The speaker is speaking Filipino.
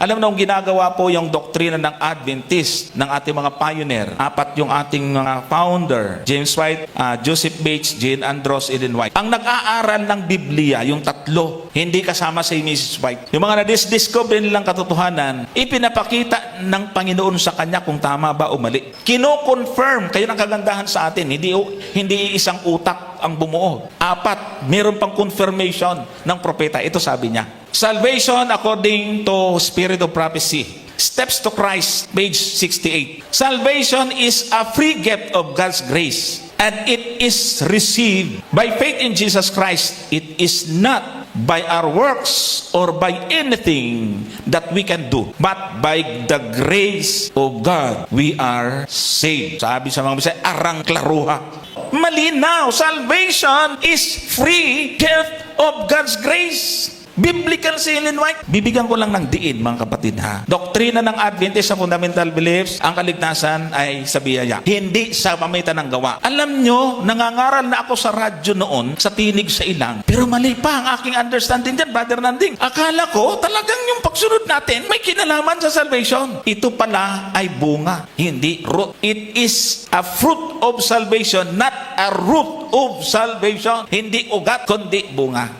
Alam na, ginagawa po yung doktrina ng Adventist, ng ating mga pioneer. 4 yung ating mga founder, James White, Joseph Bates, Jane Andros, Ellen White. Ang nag-aaral ng Biblia, yung 3, hindi kasama si Mrs. White. Yung mga na-discover nilang katotohanan, ipinapakita ng Panginoon sa kanya kung tama ba o mali. Kino-confirm, kayo ng kagandahan sa atin, hindi isang utak ang bumuo. 4, meron pang confirmation ng propeta. Ito sabi niya, Salvation according to Spirit of Prophecy. Steps to Christ, page 68. Salvation is a free gift of God's grace, and it is received by faith in Jesus Christ. It is not by our works or by anything that we can do, but by the grace of God we are saved. Sabi sa mga Bisaya, arang klaruha. Malinaw, salvation is free gift of God's grace. Biblical si Ellen White. Bibigyan ko lang ng diin, mga kapatid, ha. Doktrina ng Adventist sa fundamental beliefs, ang kaligtasan ay sa biyaya, hindi sa pamamagitan ng gawa. Alam nyo, nangangaral na ako sa radyo noon, sa tinig sa ilang, pero mali pa ang aking understanding dyan, Brother Nanding. Akala ko talagang yung pagsunod natin may kinalaman sa salvation. Ito pala ay bunga, hindi root. It is a fruit of salvation, not a root of salvation. Hindi ugat, kundi bunga.